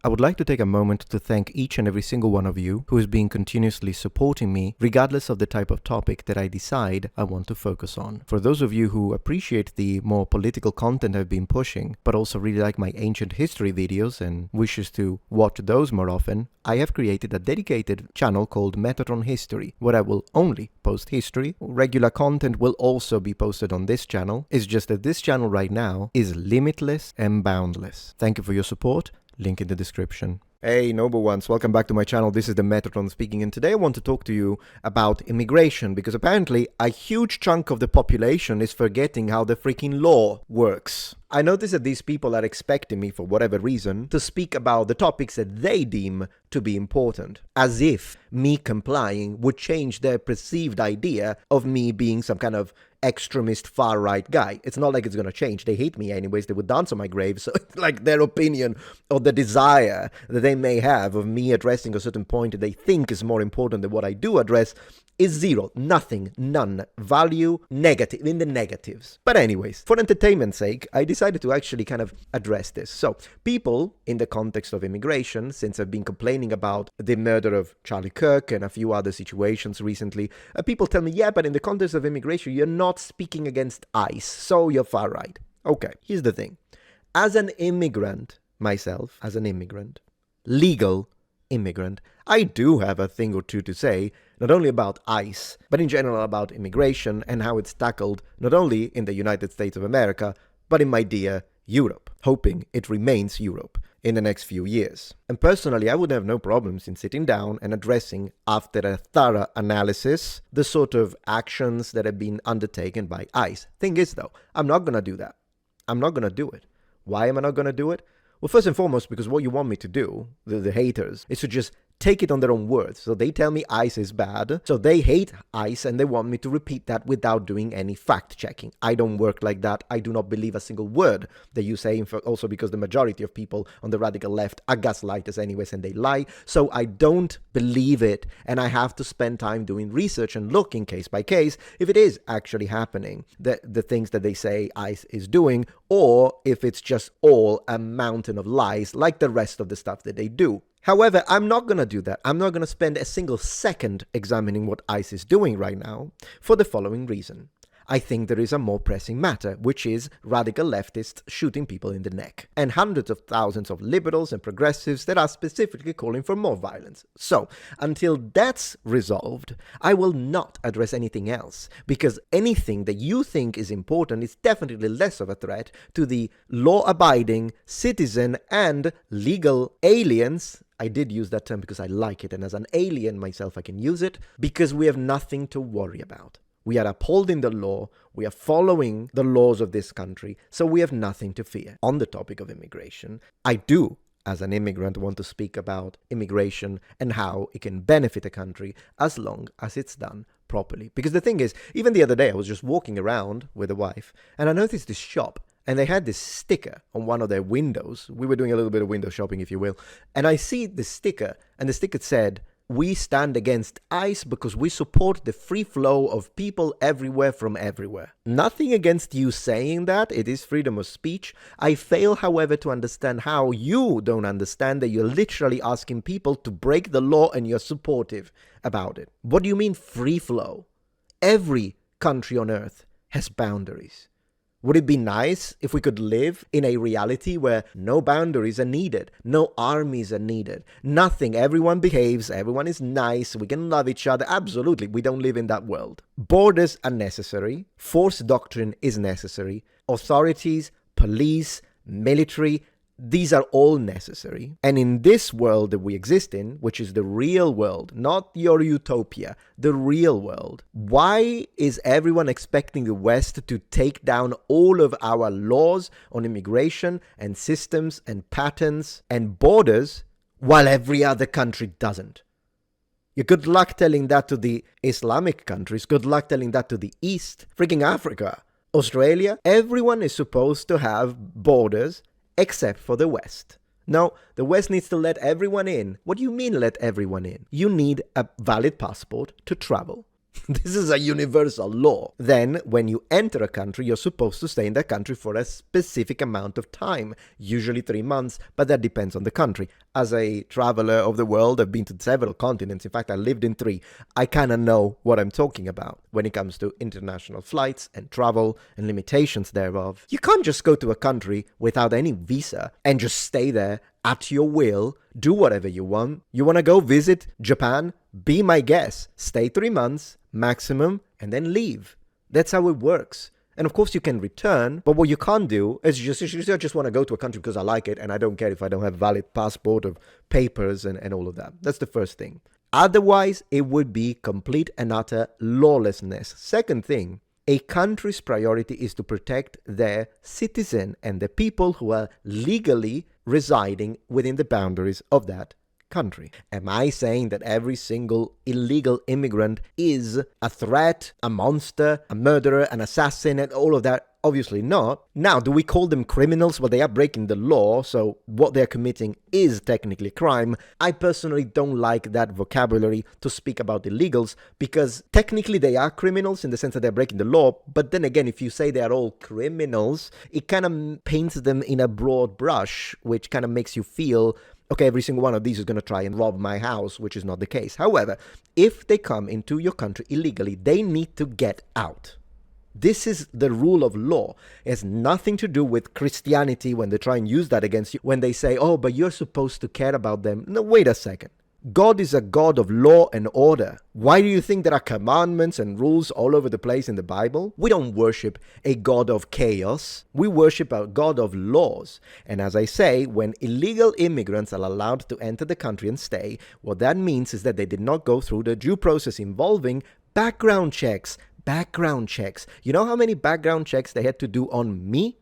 I would like to take a moment to thank each and every single one of you who has been continuously supporting me, regardless of the type of topic that I decide I want to focus on. For those of you who appreciate the more political content I've been pushing, but also really like my ancient history videos and wishes to watch those more often, I have created a dedicated channel called Metatron History, where I will only post history. Regular content will also be posted on this channel. It's just that this channel right now is limitless and boundless. Thank you for your support. Link in the description. Hey noble ones, welcome back to my channel. This is the Metatron speaking, and today I want to talk to you about immigration, because apparently a huge chunk of the population is forgetting how the freaking law works. I notice that these people are expecting me, for whatever reason, to speak about the topics that they deem to be important, as if me complying would change their perceived idea of me being some kind of extremist far-right guy. It's not like it's gonna change. They hate me anyways. They would dance on my grave. So it's like their opinion or the desire that they may have of me addressing a certain point that they think is more important than what I do address is zero, nothing, none, value, negative, in the negatives. But anyways, for entertainment's sake, I decided to actually kind of address this. So people, in the context of immigration, since I've been complaining about the murder of Charlie Kirk and a few other situations recently, people tell me, yeah, but in the context of immigration, you're not speaking against ICE, so you're far right. Okay, here's the thing. As an immigrant, myself, as an immigrant, legal immigrant, I do have a thing or two to say, not only about ICE, but in general about immigration and how it's tackled not only in the United States of America, but in my dear Europe, hoping it remains Europe in the next few years. And personally, I would have no problems in sitting down and addressing, after a thorough analysis, the sort of actions that have been undertaken by ICE. Thing is, though, I'm not going to do that. I'm not going to do it. Why am I not going to do it? Well, first and foremost, because what you want me to do, the haters, is to just take it on their own words. So they tell me ICE is bad, so they hate ICE and they want me to repeat that without doing any fact-checking. I don't work like that. I do not believe a single word that you say, also because the majority of people on the radical left are gaslighters anyways and they lie. So I don't believe it, and I have to spend time doing research and looking case by case if it is actually happening, the things that they say ICE is doing, or if it's just all a mountain of lies like the rest of the stuff that they do. However, I'm not going to do that. I'm not going to spend a single second examining what ICE is doing right now for the following reason. I think there is a more pressing matter, which is radical leftists shooting people in the neck, and hundreds of thousands of liberals and progressives that are specifically calling for more violence. So, until that's resolved, I will not address anything else, because anything that you think is important is definitely less of a threat to the law-abiding citizen and legal aliens. I did use that term because I like it, and as an alien myself I can use it, because we have nothing to worry about. We are upholding the law, we are following the laws of this country, so we have nothing to fear. On the topic of immigration, I do, as an immigrant, want to speak about immigration and how it can benefit a country as long as it's done properly. Because the thing is, even the other day I was just walking around with a wife, and I noticed this shop, and they had this sticker on one of their windows. We were doing a little bit of window shopping, if you will, and I see the sticker, and the sticker said, "We stand against ICE because we support the free flow of people everywhere from everywhere." Nothing against you saying that, it is freedom of speech. I fail, however, to understand how you don't understand that you're literally asking people to break the law and you're supportive about it. What do you mean free flow? Every country on earth has boundaries. Would it be nice if we could live in a reality where no boundaries are needed, no armies are needed, nothing, everyone behaves, everyone is nice, we can love each other? Absolutely, we don't live in that world. Borders are necessary, force doctrine is necessary, authorities, police, military, these are all necessary. And in this world that we exist in, which is the real world, not your utopia, the real world, why is everyone expecting the West to take down all of our laws on immigration and systems and patterns and borders while every other country doesn't? You good luck telling that to the Islamic countries, good luck telling that to the East, freaking Africa, Australia. Everyone is supposed to have borders except for the West. No, the West needs to let everyone in. What do you mean let everyone in? You need a valid passport to travel. This is a universal law. Then, when you enter a country, you're supposed to stay in that country for a specific amount of time, usually 3 months, but that depends on the country. As a traveler of the world, I've been to several continents. In fact, I lived in 3. I kind of know what I'm talking about when it comes to international flights and travel and limitations thereof. You can't just go to a country without any visa and just stay there at your will, do whatever you want. You want to go visit Japan? Be my guest. Stay 3 months maximum and then leave. That's how it works. And of course you can return, but what you can't do is you just want to go to a country because I like it and I don't care if I don't have a valid passport or papers and all of that. That's the first thing. Otherwise, it would be complete and utter lawlessness. Second thing, a country's priority is to protect their citizen and the people who are legally residing within the boundaries of that country. Am I saying that every single illegal immigrant is a threat, a monster, a murderer, an assassin, and all of that? Obviously not. Now, do we call them criminals? Well, they are breaking the law, so what they're committing is technically crime. I personally don't like that vocabulary to speak about illegals, because technically they are criminals in the sense that they're breaking the law, but then again, if you say they are all criminals, it kind of paints them in a broad brush, which kind of makes you feel, okay, every single one of these is going to try and rob my house, which is not the case. However, if they come into your country illegally, they need to get out. This is the rule of law. It has nothing to do with Christianity when they try and use that against you, when they say, oh, but you're supposed to care about them. No, wait a second. God is a God of law and order. Why do you think there are commandments and rules all over the place in the Bible? We don't worship a God of chaos. We worship a God of laws. And as I say, when illegal immigrants are allowed to enter the country and stay, what that means is that they did not go through the due process involving background checks. Background checks. You know how many background checks they had to do on me?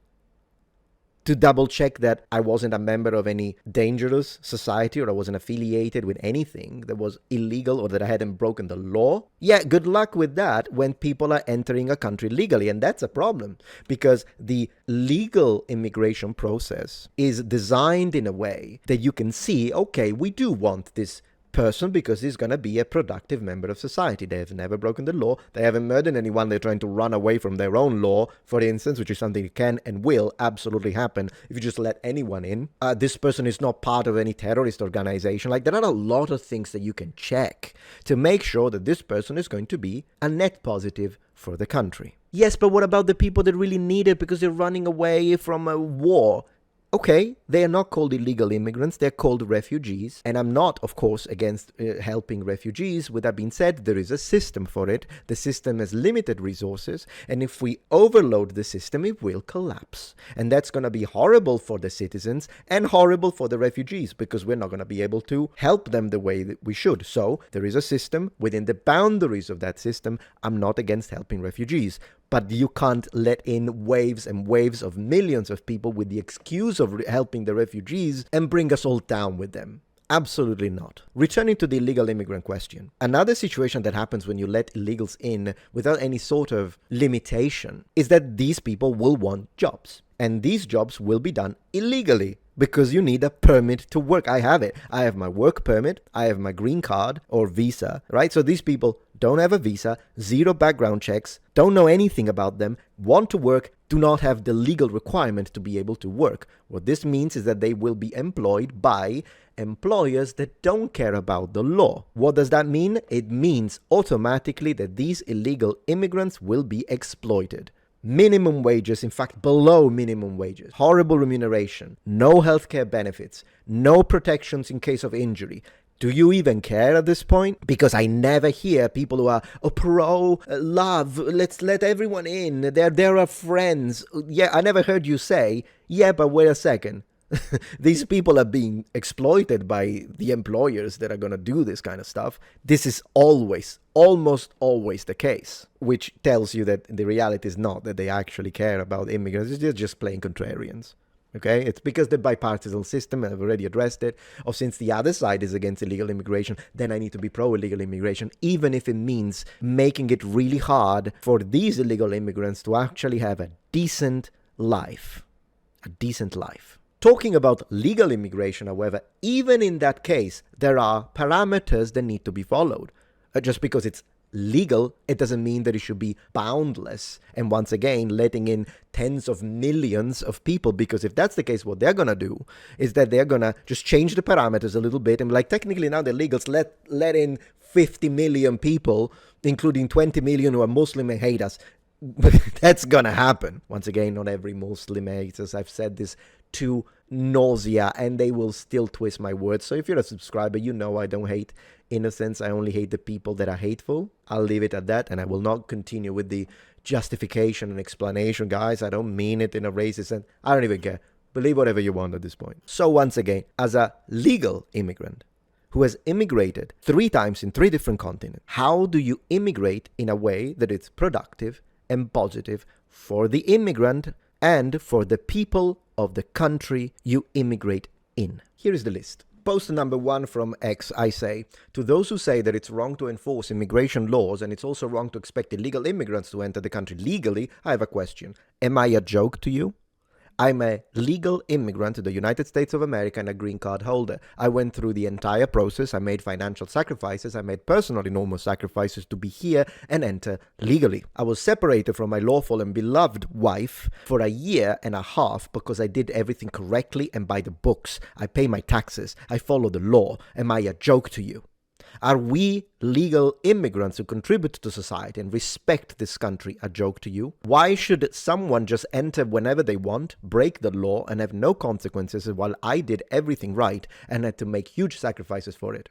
To double check that I wasn't a member of any dangerous society or I wasn't affiliated with anything that was illegal or that I hadn't broken the law. Yeah, good luck with that when people are entering a country legally. And that's a problem because the legal immigration process is designed in a way that you can see, okay, we do want this person because he's going to be a productive member of society. They have never broken the law. They haven't murdered anyone. They're trying to run away from their own law, for instance, which is something that can and will absolutely happen if you just let anyone in. This person is not part of any terrorist organization. Like, there are a lot of things that you can check to make sure that this person is going to be a net positive for the country. Yes, but what about the people that really need it because they're running away from a war? Okay, they are not called illegal immigrants, they're called refugees. And I'm not, of course, against helping refugees. With that being said, there is a system for it. The system has limited resources. And if we overload the system, it will collapse. And that's going to be horrible for the citizens and horrible for the refugees because we're not going to be able to help them the way that we should. So there is a system. Within the boundaries of that system, I'm not against helping refugees. But you can't let in waves and waves of millions of people with the excuse of helping the refugees and bring us all down with them. Absolutely not. Returning to the illegal immigrant question, another situation that happens when you let illegals in without any sort of limitation is that these people will want jobs. And these jobs will be done illegally because you need a permit to work. I have it. I have my work permit. I have my green card or visa, right? So these people don't have a visa, zero background checks, don't know anything about them, want to work, do not have the legal requirement to be able to work. What this means is that they will be employed by employers that don't care about the law. What does that mean? It means automatically that these illegal immigrants will be exploited. Minimum wages, in fact, below minimum wages, horrible remuneration, no healthcare benefits, no protections in case of injury. Do you even care at this point? Because I never hear people who are pro love, let's let everyone in, they're our friends. Yeah, I never heard you say, yeah, but wait a second. These people are being exploited by the employers that are going to do this kind of stuff. This is almost always the case, which tells you that the reality is not that they actually care about immigrants. They're just playing contrarians. Okay, it's because the bipartisan system, I've already addressed it, or since the other side is against illegal immigration, then I need to be pro-illegal immigration, even if it means making it really hard for these illegal immigrants to actually have a decent life. A decent life. Talking about legal immigration, however, even in that case, there are parameters that need to be followed. Just because it's legal, it doesn't mean that it should be boundless. And once again, letting in tens of millions of people, because if that's the case, what they're going to do is that they're going to just change the parameters a little bit. And like, technically now the illegals let in 50 million people, including 20 million who are Muslim and hate us. That's going to happen. Once again, not every Muslim hates us. I've said this to nausea, and they will still twist my words. So if you're a subscriber, you know I don't hate innocents. I only hate the people that are hateful. I'll leave it at that, and I will not continue with the justification and explanation. Guys, I don't mean it in a racist sense. I don't even care. Believe whatever you want at this point. So once again, as a legal immigrant who has immigrated 3 times in 3 different continents, how do you immigrate in a way that it's productive and positive for the immigrant and for the people of the country you immigrate in? Here is the list. Post number 1 from X, I say, to those who say that it's wrong to enforce immigration laws and it's also wrong to expect illegal immigrants to enter the country legally, I have a question. Am I a joke to you? I'm a legal immigrant to the United States of America and a green card holder. I went through the entire process. I made financial sacrifices. I made personal enormous sacrifices to be here and enter legally. I was separated from my lawful and beloved wife for 1.5 years because I did everything correctly and by the books. I pay my taxes. I follow the law. Am I a joke to you? Are we legal immigrants who contribute to society and respect this country a joke to you? Why should someone just enter whenever they want, break the law, and have no consequences while I did everything right and had to make huge sacrifices for it?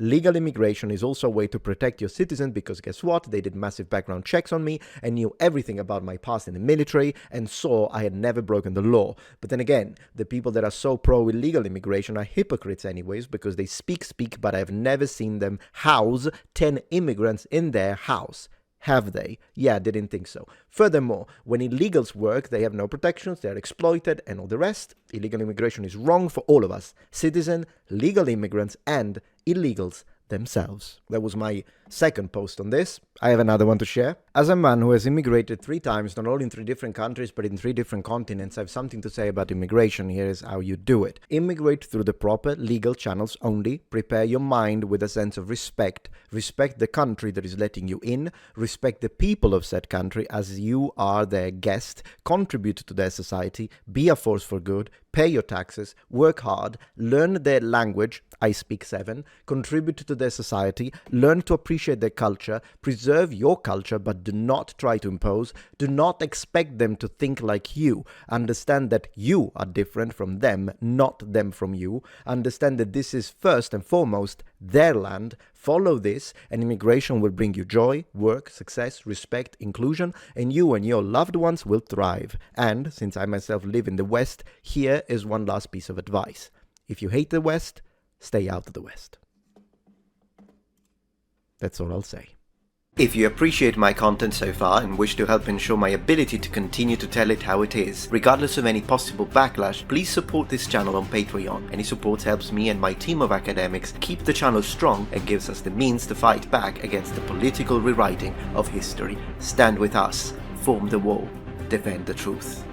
Legal immigration is also a way to protect your citizen because guess what? They did massive background checks on me and knew everything about my past in the military and saw I had never broken the law. But then again, the people that are so pro illegal immigration are hypocrites anyways because they speak, but I've never seen them house 10 immigrants in their house. Have they? Yeah, I didn't think so. Furthermore, when illegals work, they have no protections, they are exploited, and all the rest. Illegal immigration is wrong for all of us. Citizen, legal immigrants, and illegals themselves. That was my second post on this. I have another one to share. As a man who has immigrated 3 times, not only in 3 different countries, but in 3 different continents, I have something to say about immigration. Here is how you do it. Immigrate through the proper legal channels only. Prepare your mind with a sense of respect. Respect the country that is letting you in. Respect the people of said country as you are their guest. Contribute to their society. Be a force for good. Pay your taxes. Work hard. Learn their language. I speak 7. Contribute to their society. Learn to appreciate their culture. Preserve your culture, but do not try to impose. Do not expect them to think like you. Understand that you are different from them, not them from you. Understand that this is first and foremost their land. Follow this, and immigration will bring you joy, work, success, respect, inclusion, and you and your loved ones will thrive. And since I myself live in the West, here is one last piece of advice. If you hate the West, stay out of the West. That's all I'll say. If you appreciate my content so far and wish to help ensure my ability to continue to tell it how it is, regardless of any possible backlash, please support this channel on Patreon. Any support helps me and my team of academics keep the channel strong and gives us the means to fight back against the political rewriting of history. Stand with us, form the wall, defend the truth.